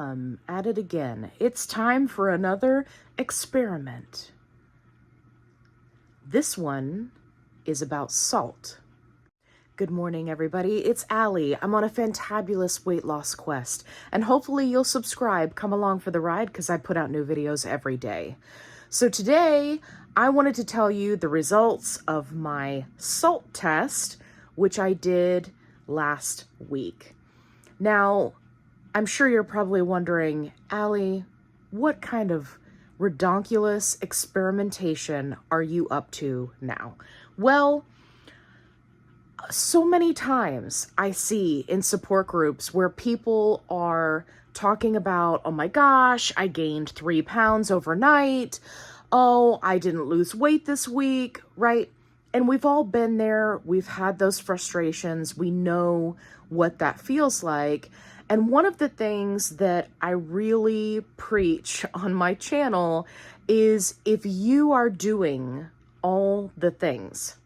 I'm at it again. It's time for another experiment. This one is about salt. Good morning, everybody. It's Allie. I'm on a fantabulous weight loss quest, and hopefully you'll subscribe. Come along for the ride because I put out new videos every day. So today, I wanted to tell you the results of my salt test, which I did last week. Now, I'm sure you're probably wondering, Allie, what kind of redonkulous experimentation are you up to now? Well, so many times I see in support groups where people are talking about, oh my gosh, I gained 3 pounds overnight. Oh, I didn't lose weight this week, right? And we've all been there. We've had those frustrations. We know what that feels like. And one of the things that I really preach on my channel is if you are doing all the things,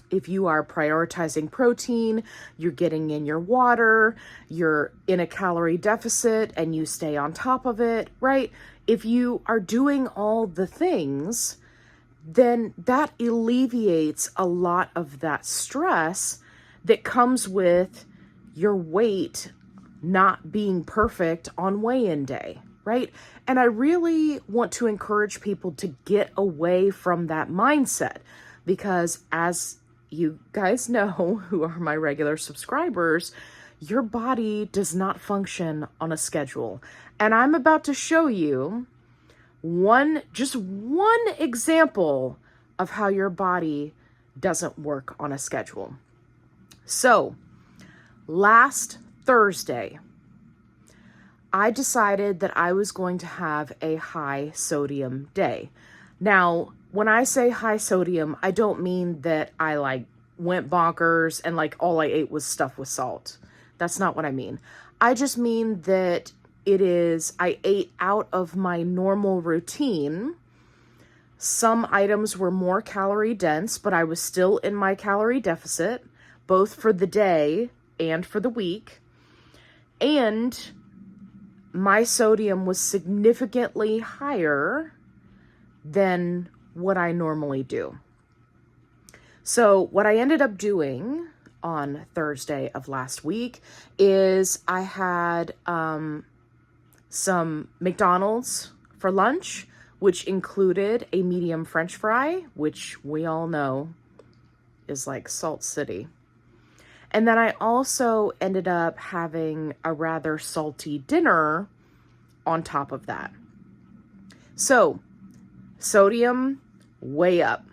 if you are prioritizing protein, you're getting in your water, you're in a calorie deficit and you stay on top of it, right? If you are doing all the things, then that alleviates a lot of that stress that comes with your weight not being perfect on weigh-in day, right? And I really want to encourage people to get away from that mindset because as you guys know, who are my regular subscribers, your body does not function on a schedule. And I'm about to show you just one example of how your body doesn't work on a schedule. So, last Thursday, I decided that I was going to have a high sodium day. Now, when I say high sodium, I don't mean that I went bonkers and all I ate was stuff with salt. That's not what I mean. I just mean that I ate out of my normal routine. Some items were more calorie dense, but I was still in my calorie deficit, both for the day and for the week. And my sodium was significantly higher than what I normally do. So what I ended up doing on Thursday of last week is I had some McDonald's for lunch, which included a medium French fry, which we all know is like Salt City. And then I also ended up having a rather salty dinner on top of that. So, sodium way up.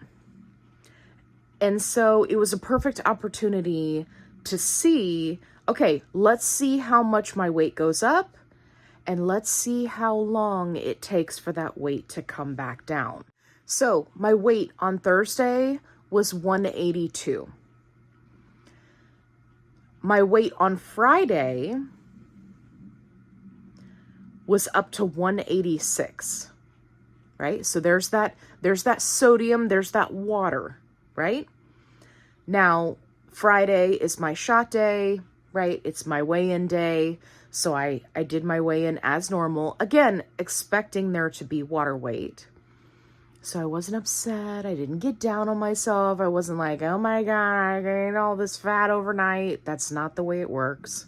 And so it was a perfect opportunity to see, okay, let's see how much my weight goes up and let's see how long it takes for that weight to come back down. So my weight on Thursday was 182. My weight on Friday was up to 186, right? So there's that sodium, there's that water, right? Now, Friday is my shot day, right? It's my weigh-in day. So I did my weigh-in as normal, again, expecting there to be water weight. So I wasn't upset. I didn't get down on myself. I wasn't like, oh my God, I gained all this fat overnight. That's not the way it works.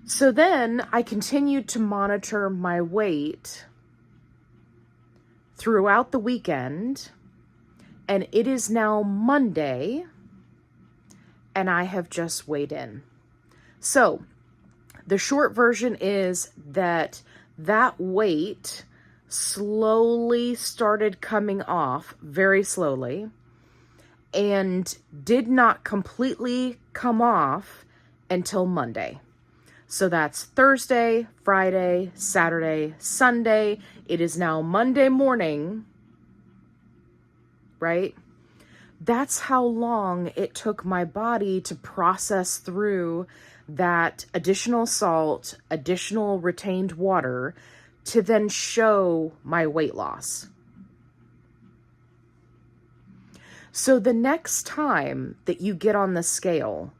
So then I continued to monitor my weight throughout the weekend. And it is now Monday. And I have just weighed in. So the short version is that weight slowly started coming off, very slowly, and did not completely come off until Monday. So that's Thursday, Friday, Saturday, Sunday. It is now Monday morning, right? That's how long it took my body to process through that additional salt, additional retained water, to then show my weight loss. So the next time that you get on the scale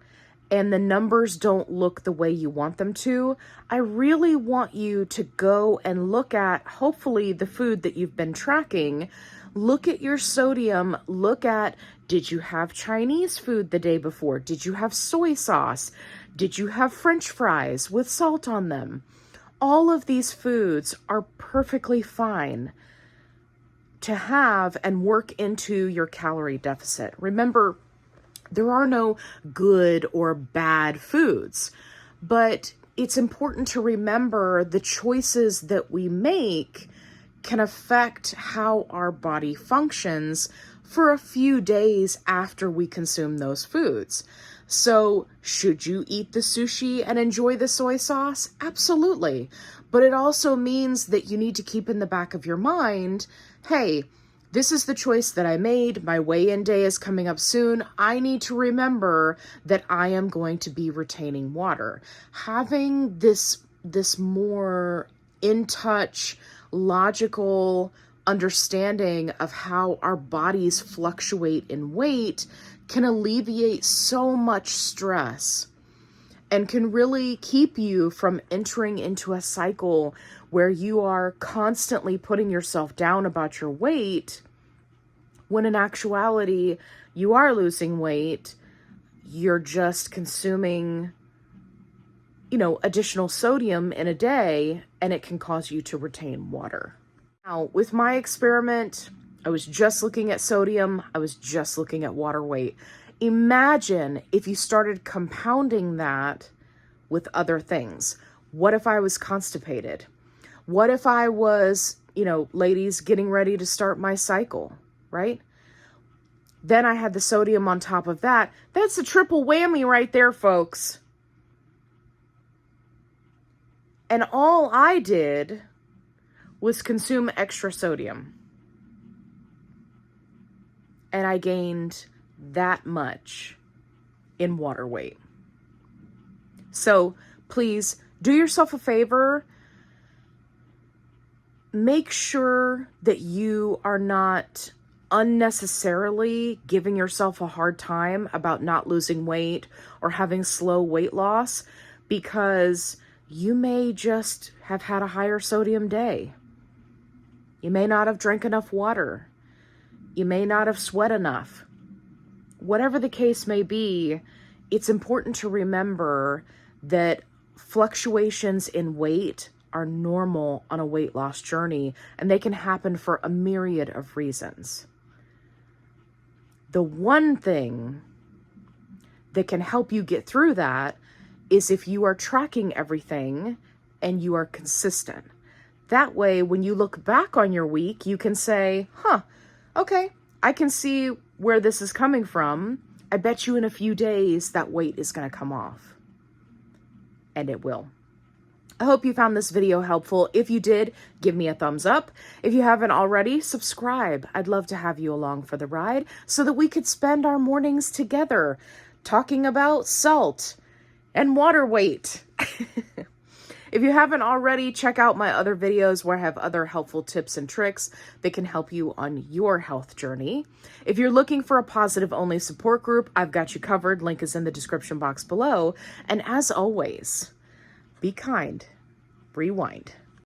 and the numbers don't look the way you want them to, I really want you to go and look at, hopefully, the food that you've been tracking. Look at your sodium. Look at, did you have Chinese food the day before? Did you have soy sauce? Did you have French fries with salt on them? All of these foods are perfectly fine to have and work into your calorie deficit. Remember, there are no good or bad foods, but it's important to remember the choices that we make can affect how our body functions for a few days after we consume those foods. So, should you eat the sushi and enjoy the soy sauce? Absolutely. But it also means that you need to keep in the back of your mind, hey, this is the choice that I made. My weigh-in day is coming up soon. I need to remember that I am going to be retaining water. Having this more in touch, logical understanding of how our bodies fluctuate in weight can alleviate so much stress and can really keep you from entering into a cycle where you are constantly putting yourself down about your weight, when in actuality, you are losing weight. You're just consuming, additional sodium in a day, and it can cause you to retain water. Now, with my experiment, I was just looking at sodium. I was just looking at water weight. Imagine if you started compounding that with other things. What if I was constipated? What if I was, ladies, getting ready to start my cycle, right? Then I had the sodium on top of that. That's a triple whammy right there, folks. And all I did was consume extra sodium. And I gained that much in water weight. So please do yourself a favor. Make sure that you are not unnecessarily giving yourself a hard time about not losing weight or having slow weight loss, because you may just have had a higher sodium day. You may not have drank enough water. You may not have sweat enough. Whatever the case may be, it's important to remember that fluctuations in weight are normal on a weight loss journey, and they can happen for a myriad of reasons. The one thing that can help you get through that is if you are tracking everything and you are consistent. That way, when you look back on your week, you can say, okay, I can see where this is coming from. I bet you in a few days that weight is going to come off. And it will. I hope you found this video helpful. If you did, give me a thumbs up. If you haven't already, subscribe. I'd love to have you along for the ride so that we could spend our mornings together talking about salt and water weight. If you haven't already, check out my other videos where I have other helpful tips and tricks that can help you on your health journey. If you're looking for a positive-only support group, I've got you covered. Link is in the description box below. And as always, be kind. Rewind.